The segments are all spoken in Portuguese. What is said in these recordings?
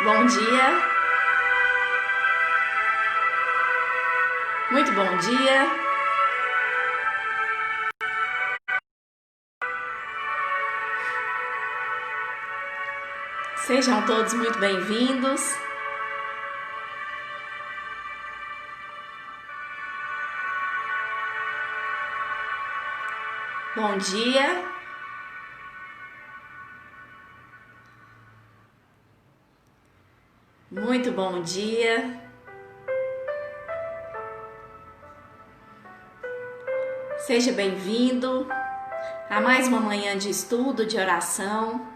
Bom dia, muito bom dia. Sejam todos muito bem-vindos. Bom dia. Muito bom dia. Seja bem-vindo a mais uma manhã de estudo, de oração,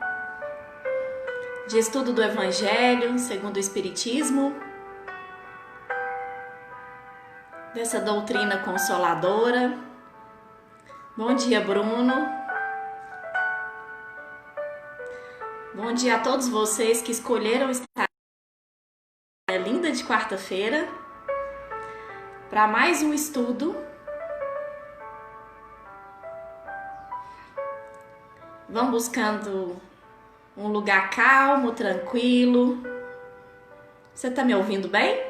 de estudo do Evangelho segundo o Espiritismo, dessa doutrina consoladora. Bom dia, Bruno. Bom dia a todos vocês que escolheram estar linda de quarta-feira para mais um estudo. Vão buscando um lugar calmo, tranquilo. Você está me ouvindo bem?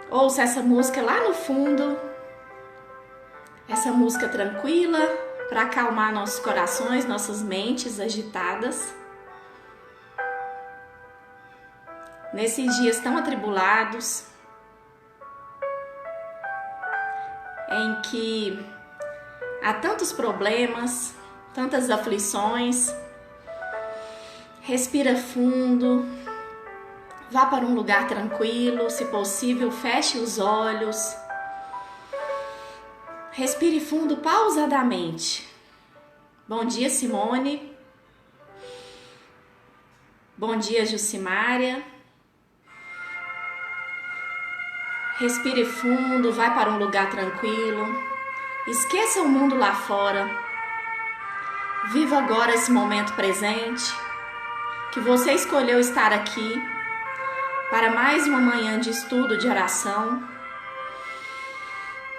Ouça essa música lá no fundo, essa música tranquila para acalmar nossos corações, nossas mentes agitadas. Nesses dias tão atribulados, em que há tantos problemas, tantas aflições, respira fundo, vá para um lugar tranquilo, se possível, feche os olhos, respire fundo pausadamente. Bom dia, Simone. Bom dia, Jucimária. Respire fundo, vai para um lugar tranquilo. Esqueça o mundo lá fora. Viva agora esse momento presente, que você escolheu estar aqui para mais uma manhã de estudo, de oração.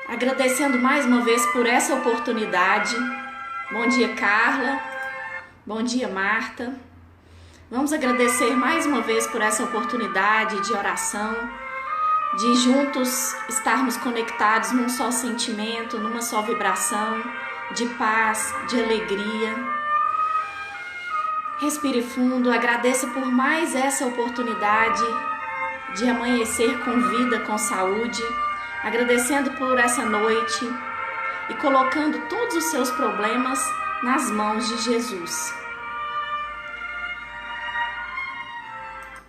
Agradecendo mais uma vez por essa oportunidade. Bom dia, Carla. Bom dia, Marta. Vamos agradecer mais uma vez por essa oportunidade de oração, de juntos estarmos conectados num só sentimento, numa só vibração, de paz, de alegria. Respire fundo, agradeça por mais essa oportunidade de amanhecer com vida, com saúde, agradecendo por essa noite e colocando todos os seus problemas nas mãos de Jesus.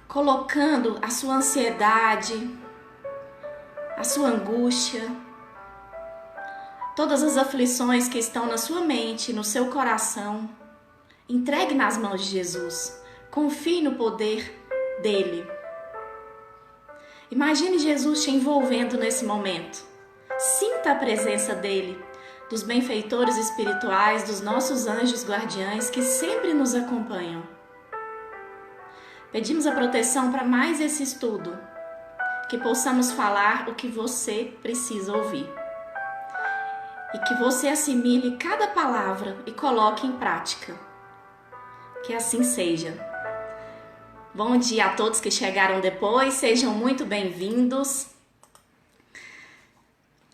Colocando a sua ansiedade, a sua angústia, todas as aflições que estão na sua mente, no seu coração, entregue nas mãos de Jesus. Confie no poder dele. Imagine Jesus te envolvendo nesse momento. Sinta a presença dele, dos benfeitores espirituais, dos nossos anjos guardiães que sempre nos acompanham. Pedimos a proteção para mais esse estudo, que possamos falar o que você precisa ouvir e que você assimile cada palavra e coloque em prática. Que assim seja. Bom dia a todos que chegaram depois, sejam muito bem-vindos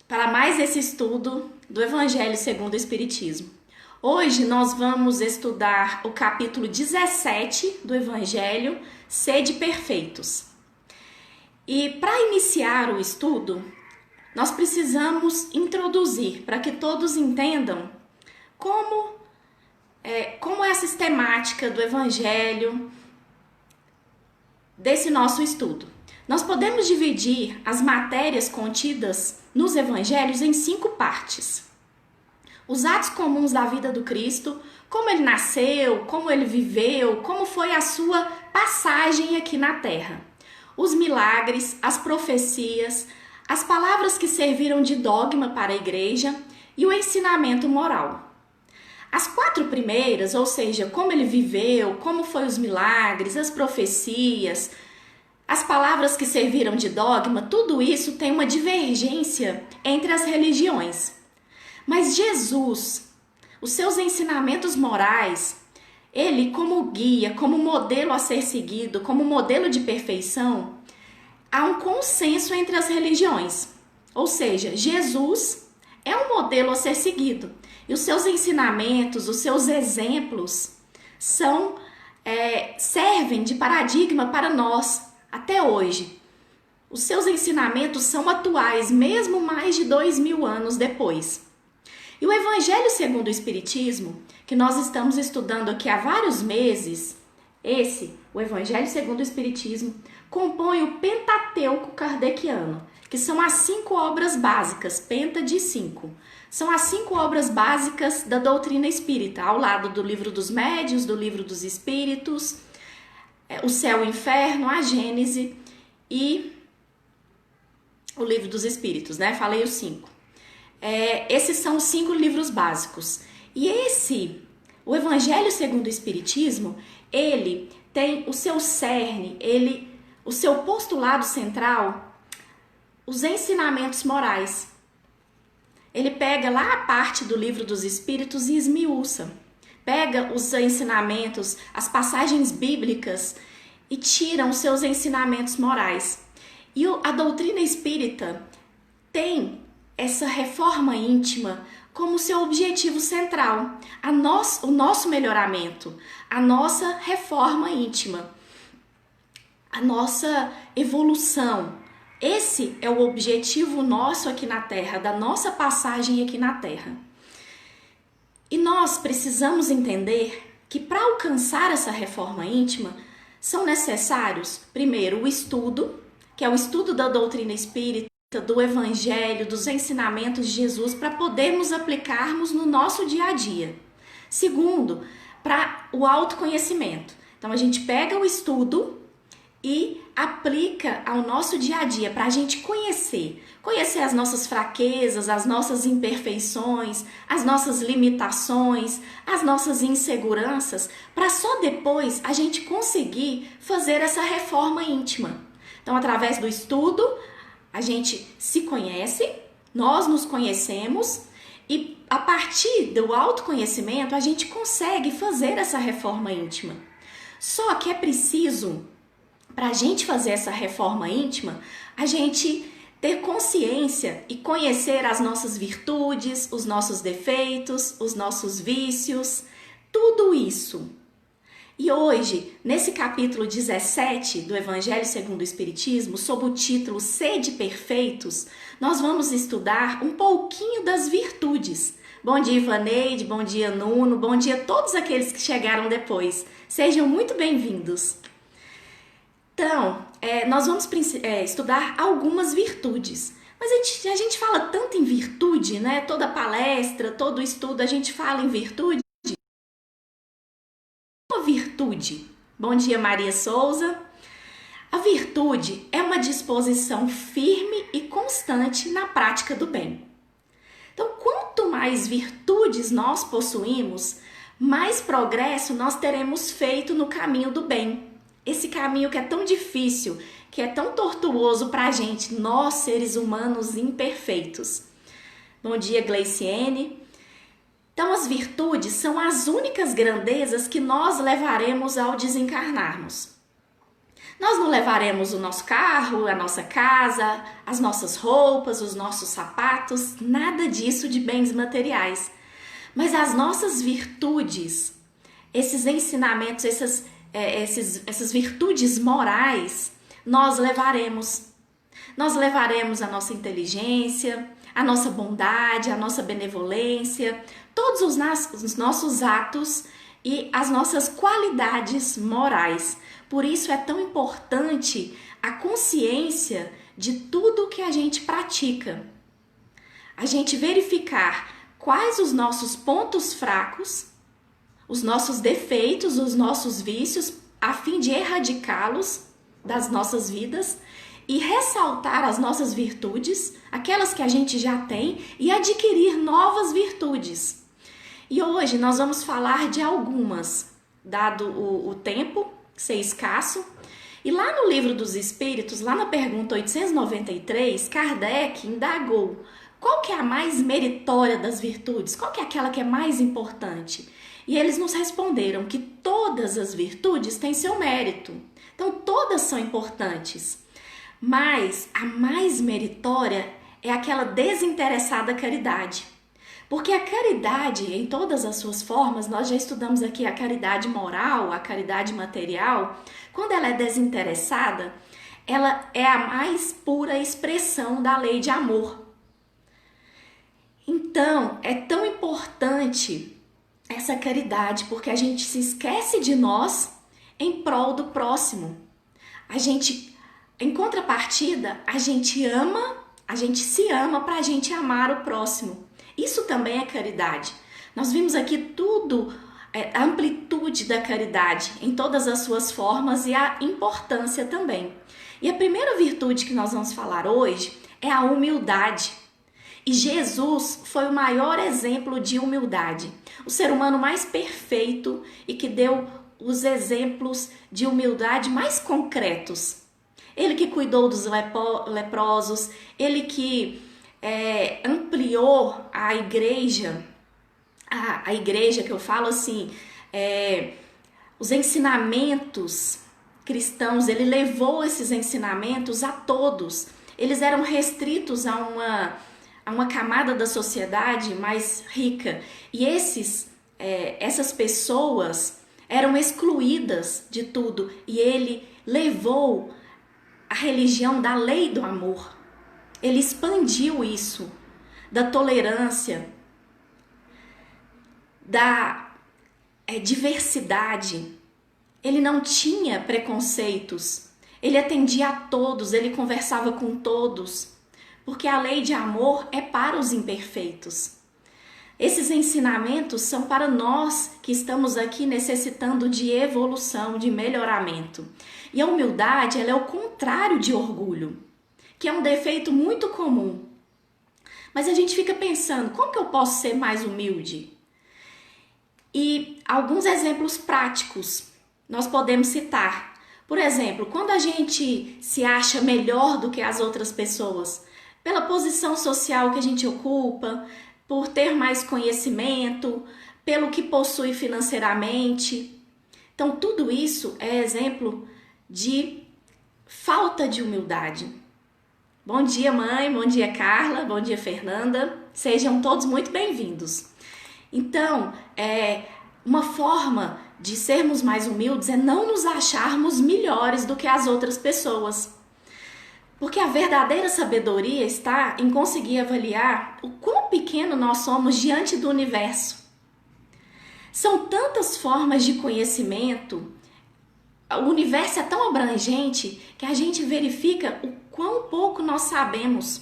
para mais esse estudo do Evangelho segundo o Espiritismo. Hoje nós vamos estudar o capítulo 17 do Evangelho, Sede Perfeitos. E para iniciar o estudo, nós precisamos introduzir, para que todos entendam como é a sistemática do Evangelho desse nosso estudo. Nós podemos dividir as matérias contidas nos Evangelhos em 5 partes. Os atos comuns da vida do Cristo, como ele nasceu, como ele viveu, como foi a sua passagem aqui na Terra. Os milagres, as profecias, as palavras que serviram de dogma para a igreja e o ensinamento moral. As 4 primeiras, ou seja, como ele viveu, como foi os milagres, as profecias, as palavras que serviram de dogma, tudo isso tem uma divergência entre as religiões. Mas Jesus, os seus ensinamentos morais, ele como guia, como modelo a ser seguido, como modelo de perfeição, há um consenso entre as religiões. Ou seja, Jesus é um modelo a ser seguido. E os seus ensinamentos, os seus exemplos servem de paradigma para nós até hoje. Os seus ensinamentos são atuais, mesmo mais de 2000 anos depois. E o Evangelho segundo o Espiritismo, que nós estamos estudando aqui há vários meses, o Evangelho segundo o Espiritismo, compõe o Pentateuco kardeciano, que são as 5 obras básicas, penta de 5. São as 5 obras básicas da doutrina espírita, ao lado do Livro dos Médiuns, do Livro dos Espíritos, o Céu e o Inferno, a Gênese e o Livro dos Espíritos, né? Falei os 5. Esses são os 5 livros básicos. E o Evangelho segundo o Espiritismo, ele tem o seu cerne, o seu postulado central, os ensinamentos morais. Ele pega lá a parte do Livro dos Espíritos e esmiuça. Pega os ensinamentos, as passagens bíblicas e tira os seus ensinamentos morais. E a doutrina espírita tem essa reforma íntima como seu objetivo central, o nosso melhoramento, a nossa reforma íntima, a nossa evolução. Esse é o objetivo nosso aqui na Terra, da nossa passagem aqui na Terra. E nós precisamos entender que para alcançar essa reforma íntima, são necessários, primeiro, o estudo, que é o estudo da doutrina espírita, do Evangelho, dos ensinamentos de Jesus, para podermos aplicarmos no nosso dia a dia. Segundo, para o autoconhecimento. Então, a gente pega o estudo e aplica ao nosso dia a dia, para a gente conhecer as nossas fraquezas, as nossas imperfeições, as nossas limitações, as nossas inseguranças, para só depois a gente conseguir fazer essa reforma íntima. Então, através do estudo, a gente se conhece, nós nos conhecemos e a partir do autoconhecimento a gente consegue fazer essa reforma íntima. Só que é preciso, para a gente fazer essa reforma íntima, a gente ter consciência e conhecer as nossas virtudes, os nossos defeitos, os nossos vícios, tudo isso. E hoje, nesse capítulo 17 do Evangelho segundo o Espiritismo, sob o título Sede Perfeitos, nós vamos estudar um pouquinho das virtudes. Bom dia, Ivaneide, bom dia, Nuno, bom dia a todos aqueles que chegaram depois. Sejam muito bem-vindos. Então, nós vamos estudar algumas virtudes. Mas a gente fala tanto em virtude, né? Toda palestra, todo estudo, a gente fala em virtude. Virtude. Bom dia, Maria Souza. A virtude é uma disposição firme e constante na prática do bem. Então, quanto mais virtudes nós possuímos, mais progresso nós teremos feito no caminho do bem. Esse caminho que é tão difícil, que é tão tortuoso para a gente, nós seres humanos imperfeitos. Bom dia, Gleiciene. Então, as virtudes são as únicas grandezas que nós levaremos ao desencarnarmos. Nós não levaremos o nosso carro, a nossa casa, as nossas roupas, os nossos sapatos, nada disso de bens materiais. Mas as nossas virtudes, esses ensinamentos, essas virtudes morais, nós levaremos. Nós levaremos a nossa inteligência, a nossa bondade, a nossa benevolência, todos os nossos atos e as nossas qualidades morais. Por isso é tão importante a consciência de tudo que a gente pratica. A gente verificar quais os nossos pontos fracos, os nossos defeitos, os nossos vícios, a fim de erradicá-los das nossas vidas e ressaltar as nossas virtudes, aquelas que a gente já tem, e adquirir novas virtudes. E hoje nós vamos falar de algumas, dado o tempo ser escasso. E lá no Livro dos Espíritos, lá na pergunta 893, Kardec indagou qual que é a mais meritória das virtudes? Qual que é aquela que é mais importante? E eles nos responderam que todas as virtudes têm seu mérito. Então, todas são importantes. Mas a mais meritória é aquela desinteressada caridade. Porque a caridade, em todas as suas formas, nós já estudamos aqui a caridade moral, a caridade material, quando ela é desinteressada, ela é a mais pura expressão da lei de amor. Então, é tão importante essa caridade, porque a gente se esquece de nós em prol do próximo. Em contrapartida, a gente se ama para a gente amar o próximo. Isso também é caridade. Nós vimos aqui tudo, a amplitude da caridade em todas as suas formas e a importância também. E a primeira virtude que nós vamos falar hoje é a humildade. E Jesus foi o maior exemplo de humildade, o ser humano mais perfeito e que deu os exemplos de humildade mais concretos. Ele que cuidou dos leprosos, ele que ampliou a igreja, a igreja que eu falo assim, os ensinamentos cristãos, ele levou esses ensinamentos a todos. Eles eram restritos a uma camada da sociedade mais rica e essas pessoas eram excluídas de tudo e ele levou a religião da lei do amor. Ele expandiu isso, da tolerância, da diversidade. Ele não tinha preconceitos, ele atendia a todos, ele conversava com todos, porque a lei de amor é para os imperfeitos. Esses ensinamentos são para nós que estamos aqui necessitando de evolução, de melhoramento. E a humildade, ela é o contrário de orgulho, que é um defeito muito comum. Mas a gente fica pensando, como que eu posso ser mais humilde? E alguns exemplos práticos nós podemos citar. Por exemplo, quando a gente se acha melhor do que as outras pessoas, pela posição social que a gente ocupa, por ter mais conhecimento, pelo que possui financeiramente. Então, tudo isso é exemplo de falta de humildade. Bom dia, mãe, bom dia, Carla, bom dia, Fernanda. Sejam todos muito bem-vindos. Então, uma forma de sermos mais humildes é não nos acharmos melhores do que as outras pessoas. Porque a verdadeira sabedoria está em conseguir avaliar o quão pequeno nós somos diante do universo. São tantas formas de conhecimento, o universo é tão abrangente que a gente verifica o quão pouco nós sabemos.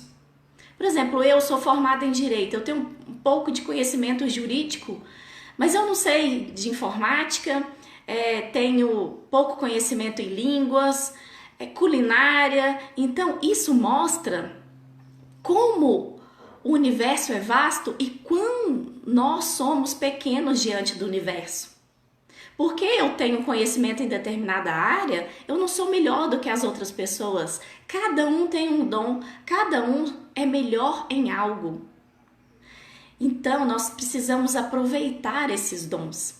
Por exemplo, eu sou formada em Direito, eu tenho um pouco de conhecimento jurídico, mas eu não sei de informática, tenho pouco conhecimento em línguas, culinária. Então isso mostra como o universo é vasto e quão nós somos pequenos diante do universo. Porque eu tenho conhecimento em determinada área, eu não sou melhor do que as outras pessoas. Cada um tem um dom, cada um é melhor em algo. Então nós precisamos aproveitar esses dons,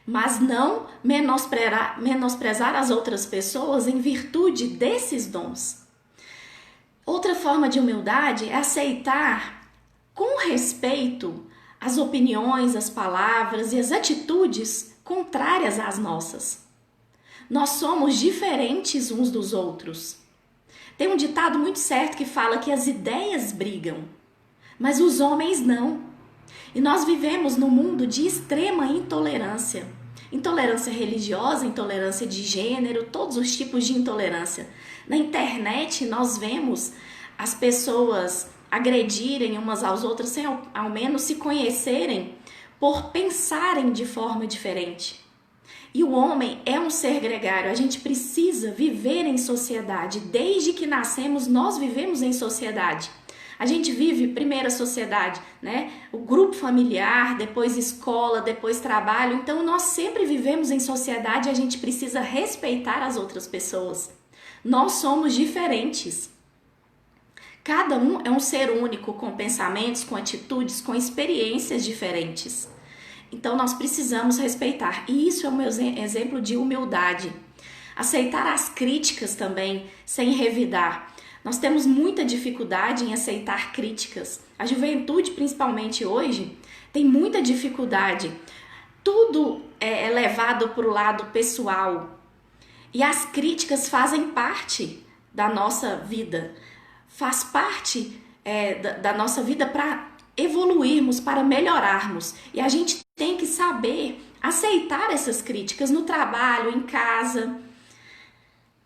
mas não menosprezar as outras pessoas em virtude desses dons. Outra forma de humildade é aceitar com respeito as opiniões, as palavras e as atitudes contrárias às nossas. Nós somos diferentes uns dos outros. Tem um ditado muito certo que fala que as ideias brigam, mas os homens não. E nós vivemos num mundo de extrema intolerância. Intolerância religiosa, intolerância de gênero, todos os tipos de intolerância. Na internet nós vemos as pessoas agredirem umas às outras sem ao menos se conhecerem por pensarem de forma diferente. E o homem é um ser gregário, a gente precisa viver em sociedade. Desde que nascemos, nós vivemos em sociedade. A gente vive primeiro a sociedade, né? O grupo familiar, depois escola, depois trabalho. Então, nós sempre vivemos em sociedade e a gente precisa respeitar as outras pessoas. Nós somos diferentes. Cada um é um ser único, com pensamentos, com atitudes, com experiências diferentes. Então nós precisamos respeitar. E isso é o meu exemplo de humildade. Aceitar as críticas também, sem revidar. Nós temos muita dificuldade em aceitar críticas. A juventude, principalmente hoje, tem muita dificuldade. Tudo é levado para o lado pessoal. E as críticas fazem parte da nossa vida. Faz parte da nossa vida para evoluirmos, para melhorarmos. E a gente tem que saber aceitar essas críticas no trabalho, em casa.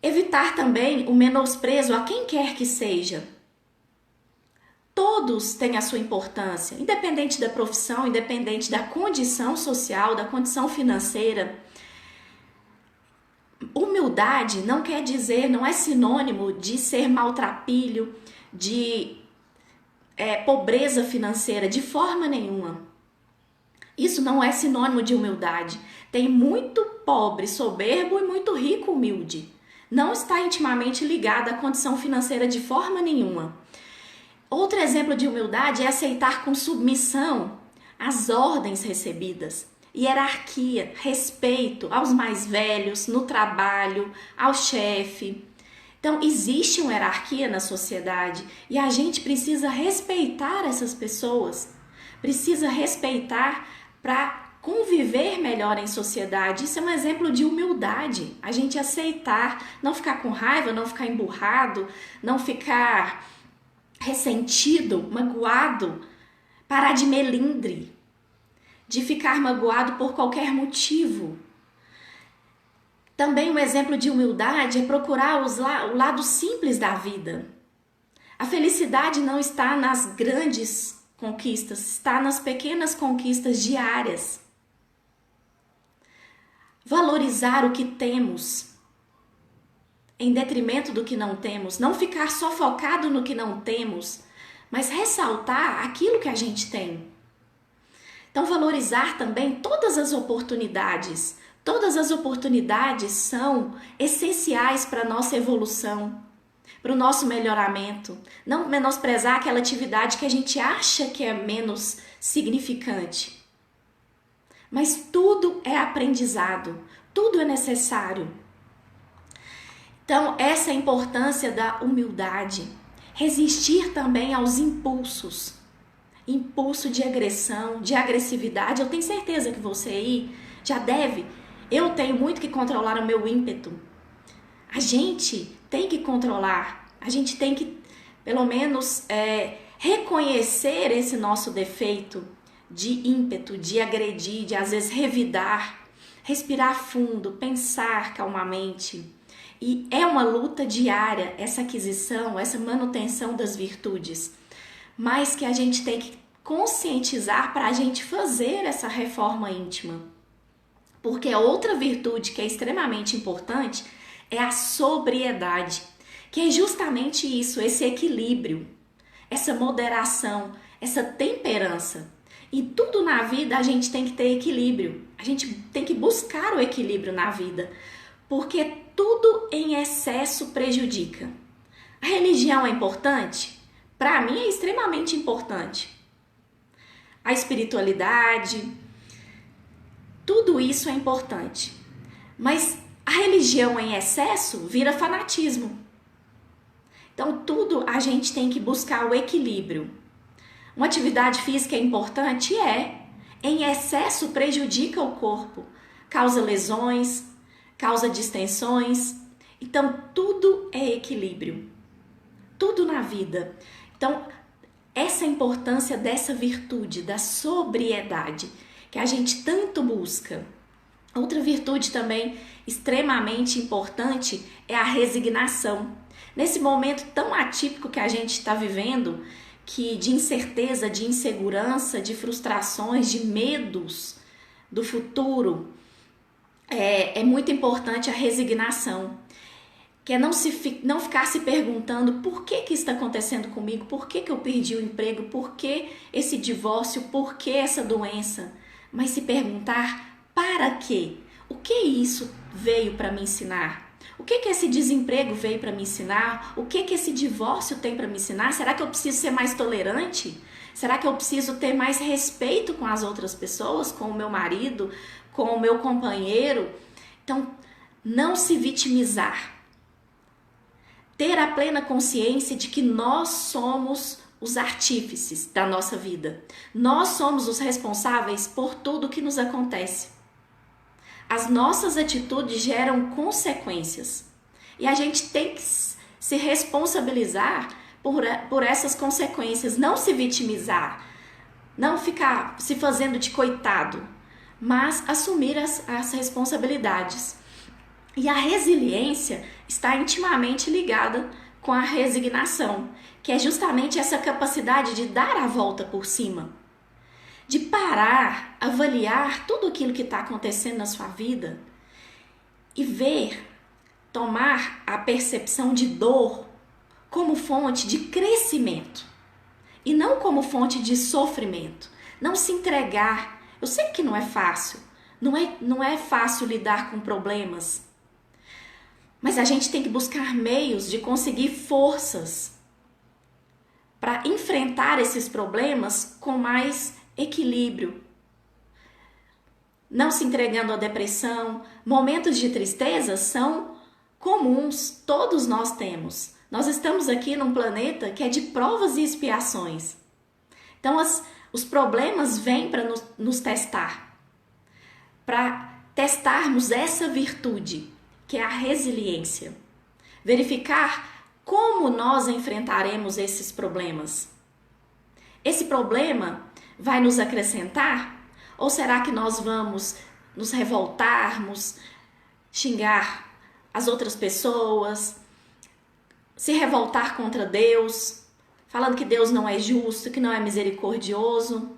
Evitar também o menosprezo a quem quer que seja. Todos têm a sua importância, independente da profissão, independente da condição social, da condição financeira. Humildade não quer dizer, não é sinônimo de ser maltrapilho, de pobreza financeira, de forma nenhuma. Isso não é sinônimo de humildade. Tem muito pobre, soberbo e muito rico, humilde. Não está intimamente ligado à condição financeira de forma nenhuma. Outro exemplo de humildade é aceitar com submissão as ordens recebidas. Hierarquia, respeito aos mais velhos, no trabalho, ao chefe. Então, existe uma hierarquia na sociedade e a gente precisa respeitar essas pessoas. Precisa respeitar para conviver melhor em sociedade. Isso é um exemplo de humildade. A gente aceitar, não ficar com raiva, não ficar emburrado, não ficar ressentido, magoado, parar de melindre, de ficar magoado por qualquer motivo. Também um exemplo de humildade é procurar o lado simples da vida. A felicidade não está nas grandes conquistas, está nas pequenas conquistas diárias. Valorizar o que temos em detrimento do que não temos, não ficar só focado no que não temos, mas ressaltar aquilo que a gente tem. Então, valorizar também todas as oportunidades. Todas as oportunidades são essenciais para a nossa evolução, para o nosso melhoramento. Não menosprezar aquela atividade que a gente acha que é menos significante. Mas tudo é aprendizado, tudo é necessário. Então, essa é a importância da humildade. Resistir também aos impulsos. Impulso de agressão, de agressividade. Eu tenho certeza que você aí já deve. Eu tenho muito que controlar o meu ímpeto. A gente tem que controlar. A gente tem que, pelo menos, reconhecer esse nosso defeito de ímpeto, de agredir, de às vezes revidar, respirar fundo, pensar calmamente. E é uma luta diária essa aquisição, essa manutenção das virtudes, mas que a gente tem que conscientizar para a gente fazer essa reforma íntima. Porque a outra virtude que é extremamente importante é a sobriedade, que é justamente isso, esse equilíbrio, essa moderação, essa temperança. E tudo na vida a gente tem que ter equilíbrio. A gente tem que buscar o equilíbrio na vida, porque tudo em excesso prejudica. A religião é importante? Para mim é extremamente importante. A espiritualidade, tudo isso é importante. Mas a religião em excesso vira fanatismo. Então tudo a gente tem que buscar o equilíbrio. Uma atividade física é importante? Em excesso prejudica o corpo, causa lesões, causa distensões. Então, tudo é equilíbrio. Tudo na vida. Então, essa é a importância dessa virtude, da sobriedade, que a gente tanto busca. Outra virtude também extremamente importante é a resignação. Nesse momento tão atípico que a gente está vivendo, que de incerteza, de insegurança, de frustrações, de medos do futuro, é muito importante a resignação, que é não ficar se perguntando por que está acontecendo comigo, por que eu perdi o emprego, por que esse divórcio, por que essa doença, mas se perguntar para quê? O que isso veio para me ensinar? O que que esse desemprego veio para me ensinar? O que que esse divórcio tem para me ensinar? Será que eu preciso ser mais tolerante? Será que eu preciso ter mais respeito com as outras pessoas, com o meu marido, com o meu companheiro? Então, não se vitimizar. Ter a plena consciência de que nós somos os artífices da nossa vida. Nós somos os responsáveis por tudo que nos acontece. As nossas atitudes geram consequências. E a gente tem que se responsabilizar por essas consequências. Não se vitimizar. Não ficar se fazendo de coitado. Mas assumir as responsabilidades. E a resiliência está intimamente ligada com a resignação, que é justamente essa capacidade de dar a volta por cima, de parar, avaliar tudo aquilo que está acontecendo na sua vida e ver, tomar a percepção de dor como fonte de crescimento e não como fonte de sofrimento. Não se entregar. Eu sei que não é fácil, não é fácil lidar com problemas, mas a gente tem que buscar meios de conseguir forças para enfrentar esses problemas com mais equilíbrio. Não se entregando à depressão. Momentos de tristeza são comuns, todos nós temos. Nós estamos aqui num planeta que é de provas e expiações. Então os problemas vêm para nos testar, para testarmos essa virtude, que é a resiliência. Verificar como nós enfrentaremos esses problemas. Esse problema vai nos acrescentar? Ou será que nós vamos nos revoltarmos, xingar as outras pessoas, se revoltar contra Deus, falando que Deus não é justo, que não é misericordioso?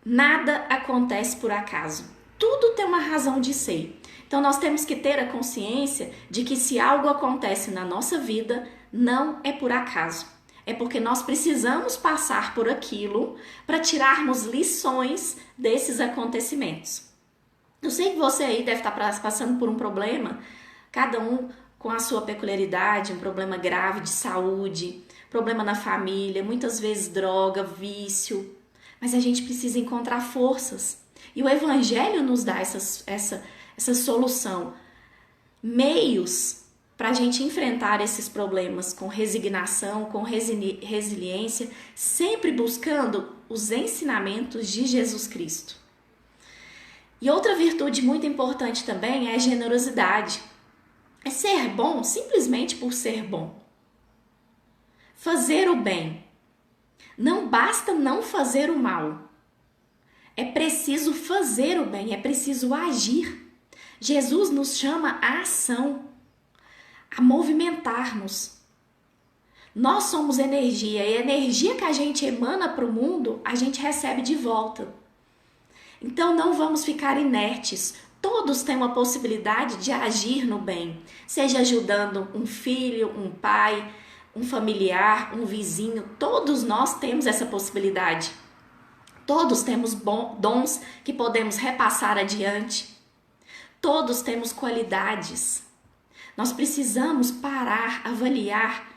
Nada acontece por acaso. Tudo tem uma razão de ser. Então nós temos que ter a consciência de que se algo acontece na nossa vida, não é por acaso. É porque nós precisamos passar por aquilo para tirarmos lições desses acontecimentos. Eu sei que você aí deve estar passando por um problema, cada um com a sua peculiaridade, um problema grave de saúde, problema na família, muitas vezes droga, vício. Mas a gente precisa encontrar forças. E o Evangelho nos dá essa solução, meios para a gente enfrentar esses problemas com resignação, com resiliência, sempre buscando os ensinamentos de Jesus Cristo. E outra virtude muito importante também é a generosidade. É ser bom simplesmente por ser bom. Fazer o bem. Não basta não fazer o mal. É preciso fazer o bem, é preciso agir. Jesus nos chama à ação, a movimentar-nos. Nós somos energia e a energia que a gente emana para o mundo, a gente recebe de volta. Então não vamos ficar inertes. Todos têm uma possibilidade de agir no bem, seja ajudando um filho, um pai, um familiar, um vizinho. Todos nós temos essa possibilidade. Todos temos dons que podemos repassar adiante. Todos temos qualidades. Nós precisamos parar, avaliar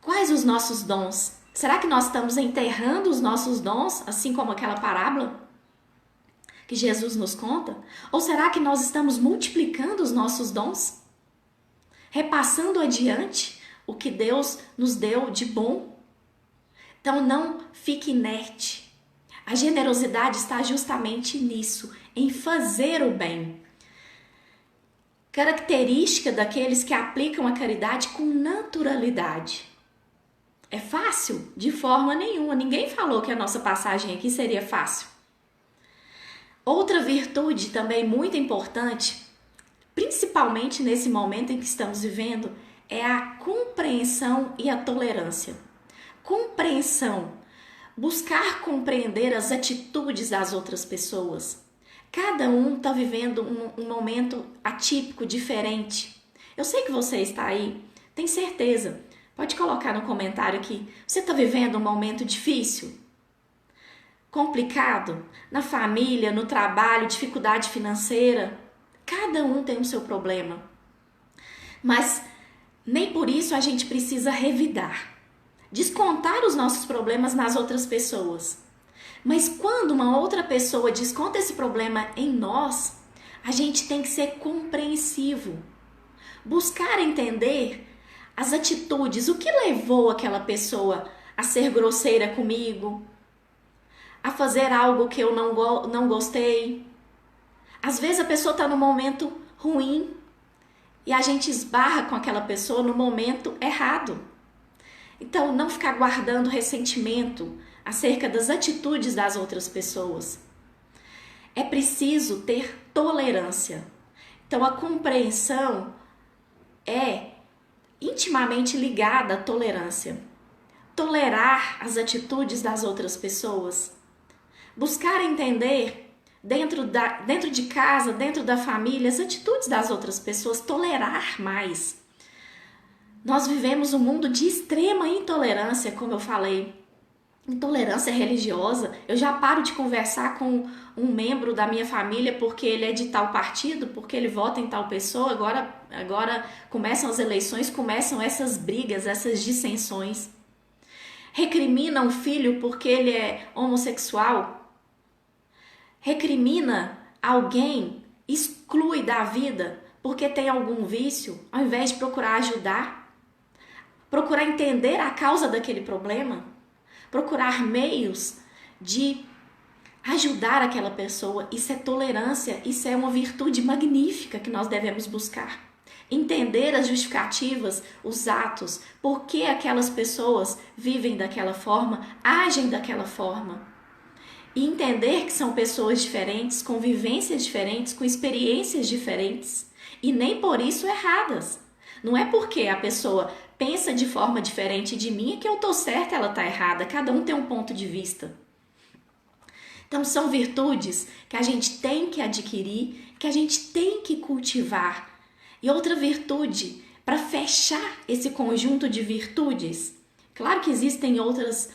quais os nossos dons. Será que nós estamos enterrando os nossos dons, assim como aquela parábola que Jesus nos conta? Ou será que nós estamos multiplicando os nossos dons? Repassando adiante o que Deus nos deu de bom? Então não fique inerte. A generosidade está justamente nisso, em fazer o bem. Característica daqueles que aplicam a caridade com naturalidade. É fácil? De forma nenhuma. Ninguém falou que a nossa passagem aqui seria fácil. Outra virtude também muito importante, principalmente nesse momento em que estamos vivendo, é a compreensão e a tolerância. Compreensão. Buscar compreender as atitudes das outras pessoas. Cada um está vivendo um momento atípico, diferente. Eu sei que você está aí, tem certeza. Pode colocar no comentário aqui. Você está vivendo um momento difícil? Complicado? Na família, no trabalho, dificuldade financeira? Cada um tem o seu problema. Mas nem por isso a gente precisa revidar, descontar os nossos problemas nas outras pessoas. Mas quando uma outra pessoa desconta esse problema em nós, a gente tem que ser compreensivo, buscar entender as atitudes, o que levou aquela pessoa a ser grosseira comigo, a fazer algo que eu não gostei. Às vezes a pessoa está num momento ruim e a gente esbarra com aquela pessoa no momento errado. Então, não ficar guardando ressentimento acerca das atitudes das outras pessoas. É preciso ter tolerância. Então, a compreensão é intimamente ligada à tolerância. Tolerar as atitudes das outras pessoas. Buscar entender dentro de casa, dentro da família, as atitudes das outras pessoas, tolerar mais. Nós vivemos um mundo de extrema intolerância, como eu falei. Intolerância religiosa. Eu já paro de conversar com um membro da minha família porque ele é de tal partido, porque ele vota em tal pessoa. Agora começam as eleições, começam essas brigas, essas dissensões. Recrimina um filho porque ele é homossexual. Recrimina alguém, exclui da vida porque tem algum vício, ao invés de procurar ajudar, procurar entender a causa daquele problema, procurar meios de ajudar aquela pessoa. Isso é tolerância, isso é uma virtude magnífica que nós devemos buscar. Entender as justificativas, os atos, por que aquelas pessoas vivem daquela forma, agem daquela forma. E entender que são pessoas diferentes, com vivências diferentes, com experiências diferentes. E nem por isso erradas. Não é porque a pessoa pensa de forma diferente de mim que eu tô certa, ela tá errada. Cada um tem um ponto de vista. Então são virtudes que a gente tem que adquirir, que a gente tem que cultivar. E outra virtude, para fechar esse conjunto de virtudes, claro que existem outras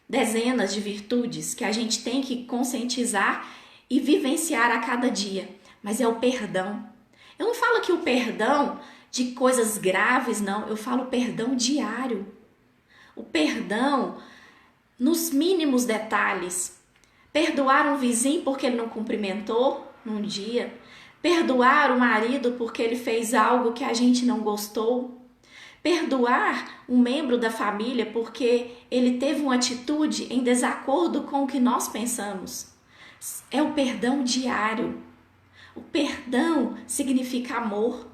dezenas de virtudes que a gente tem que conscientizar e vivenciar a cada dia, mas é o perdão. Eu não falo aqui o perdão de coisas graves, não, eu falo perdão diário. O perdão nos mínimos detalhes. Perdoar um vizinho porque ele não cumprimentou num dia, perdoar o marido porque ele fez algo que a gente não gostou, perdoar um membro da família porque ele teve uma atitude em desacordo com o que nós pensamos. É o perdão diário. O perdão significa amor.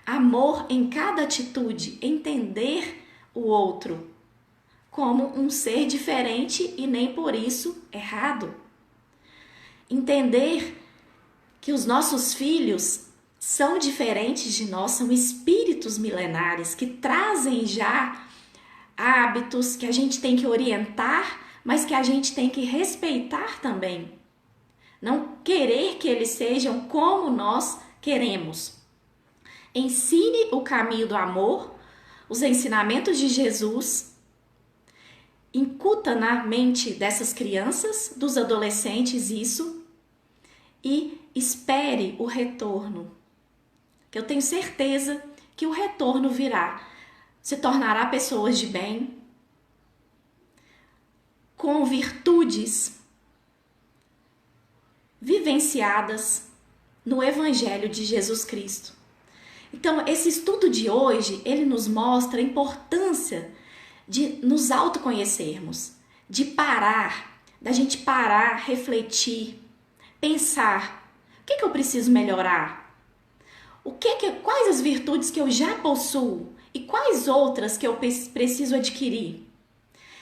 Amor em cada atitude, entender o outro como um ser diferente e nem por isso errado. Entender que os nossos filhos são diferentes de nós, são espíritos milenares que trazem já hábitos que a gente tem que orientar, mas que a gente tem que respeitar também. Não querer que eles sejam como nós queremos. Ensine o caminho do amor, os ensinamentos de Jesus, incuta na mente dessas crianças, dos adolescentes isso, e espere o retorno. Que eu tenho certeza que o retorno virá. Se tornará pessoas de bem, com virtudes vivenciadas no Evangelho de Jesus Cristo. Então, esse estudo de hoje, ele nos mostra a importância de nos autoconhecermos, de parar, da gente parar, refletir, pensar, o que eu preciso melhorar? Quais as virtudes que eu já possuo e quais outras que eu preciso adquirir?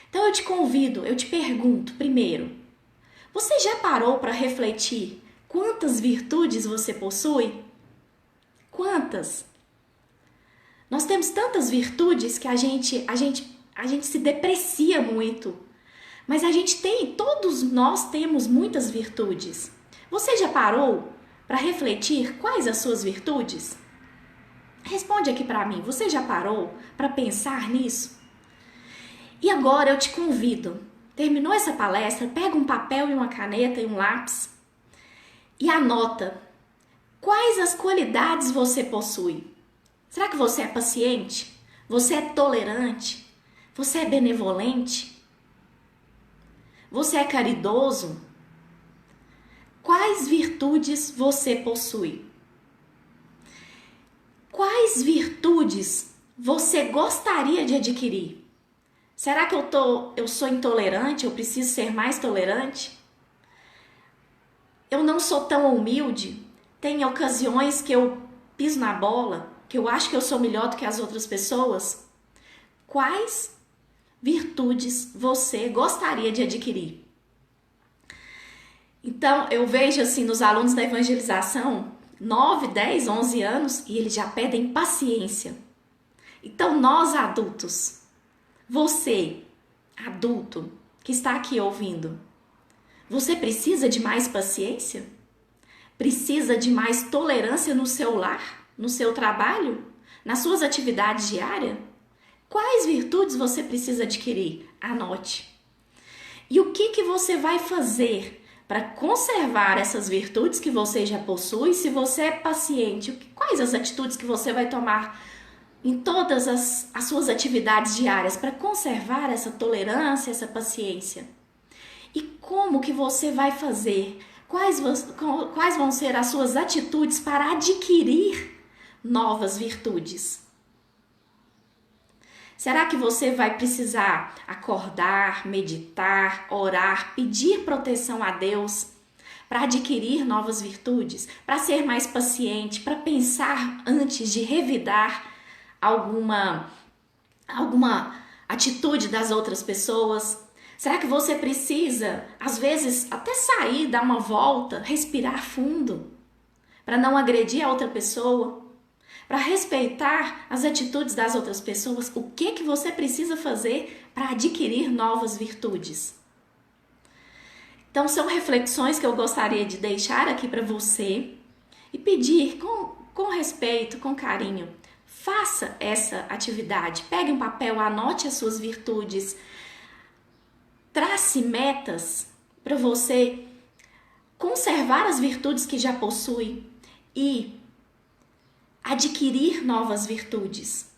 Então eu te convido, eu te pergunto primeiro, você já parou para refletir quantas virtudes você possui? Quantas? Nós temos tantas virtudes que a gente se deprecia muito, mas todos nós temos muitas virtudes. Você já parou para refletir quais as suas virtudes? Responde aqui para mim, você já parou para pensar nisso? E agora eu te convido, terminou essa palestra, pega um papel e uma caneta e um lápis e anota quais as qualidades você possui. Será que você é paciente? Você é tolerante? Você é benevolente? Você é caridoso? Quais virtudes você possui? Quais virtudes você gostaria de adquirir? Será que eu sou intolerante? Eu preciso ser mais tolerante? Eu não sou tão humilde? Tem ocasiões que eu piso na bola, que eu acho que eu sou melhor do que as outras pessoas? Quais virtudes você gostaria de adquirir? Então, eu vejo assim nos alunos da evangelização, 9, 10, 11 anos, e eles já pedem paciência. Então, nós adultos, você, adulto, que está aqui ouvindo, você precisa de mais paciência? Precisa de mais tolerância no seu lar, no seu trabalho, nas suas atividades diárias? Quais virtudes você precisa adquirir? Anote. E o que você vai fazer para conservar essas virtudes que você já possui? Se você é paciente, quais as atitudes que você vai tomar em todas as suas atividades diárias para conservar essa tolerância, essa paciência? E como que você vai fazer? Quais vão ser as suas atitudes para adquirir novas virtudes? Será que você vai precisar acordar, meditar, orar, pedir proteção a Deus para adquirir novas virtudes, para ser mais paciente, para pensar antes de revidar alguma atitude das outras pessoas? Será que você precisa, às vezes, até sair, dar uma volta, respirar fundo, para não agredir a outra pessoa? Para respeitar as atitudes das outras pessoas? O que você precisa fazer para adquirir novas virtudes? Então, são reflexões que eu gostaria de deixar aqui para você e pedir com respeito, com carinho. Faça essa atividade. Pegue um papel, anote as suas virtudes. Trace metas para você conservar as virtudes que já possui e adquirir novas virtudes.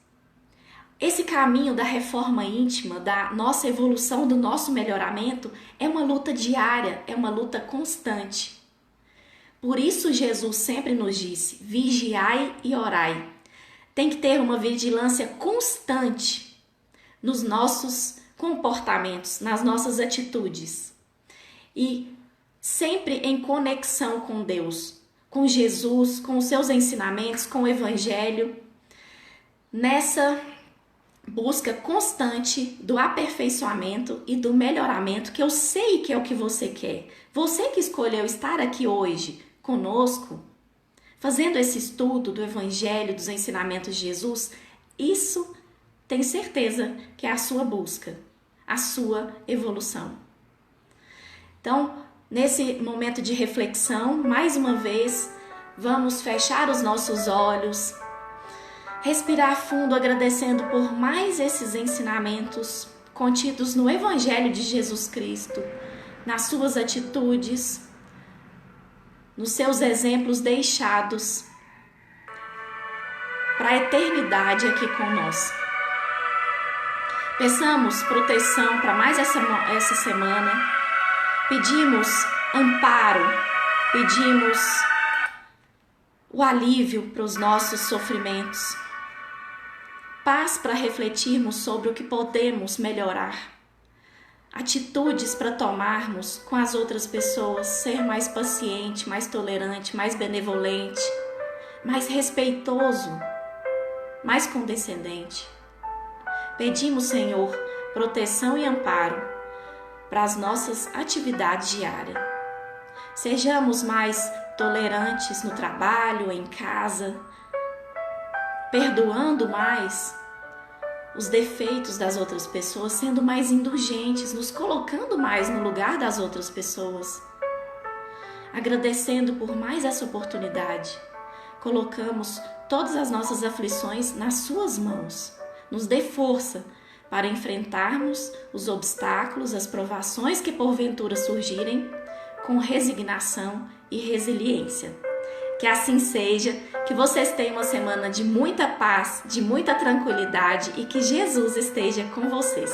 Esse caminho da reforma íntima, da nossa evolução, do nosso melhoramento, é uma luta diária, é uma luta constante. Por isso Jesus sempre nos disse: vigiai e orai. Tem que ter uma vigilância constante nos nossos comportamentos, nas nossas atitudes. E sempre em conexão com Deus, com Jesus, com os seus ensinamentos, com o Evangelho, nessa busca constante do aperfeiçoamento e do melhoramento, que eu sei que é o que você quer. Você que escolheu estar aqui hoje conosco, fazendo esse estudo do Evangelho, dos ensinamentos de Jesus, isso tem certeza que é a sua busca, a sua evolução. Então, nesse momento de reflexão, mais uma vez, vamos fechar os nossos olhos, respirar fundo, agradecendo por mais esses ensinamentos contidos no Evangelho de Jesus Cristo, nas suas atitudes, nos seus exemplos deixados para a eternidade aqui conosco. Peçamos proteção para mais essa semana. Pedimos amparo, pedimos o alívio para os nossos sofrimentos. Paz para refletirmos sobre o que podemos melhorar. Atitudes para tomarmos com as outras pessoas, ser mais paciente, mais tolerante, mais benevolente, mais respeitoso, mais condescendente. Pedimos, Senhor, proteção e amparo para as nossas atividades diárias. Sejamos mais tolerantes no trabalho, em casa, perdoando mais os defeitos das outras pessoas, sendo mais indulgentes, nos colocando mais no lugar das outras pessoas. Agradecendo por mais essa oportunidade, colocamos todas as nossas aflições nas suas mãos. Nos dê força para enfrentarmos os obstáculos, as provações que porventura surgirem, com resignação e resiliência. Que assim seja, que vocês tenham uma semana de muita paz, de muita tranquilidade e que Jesus esteja com vocês.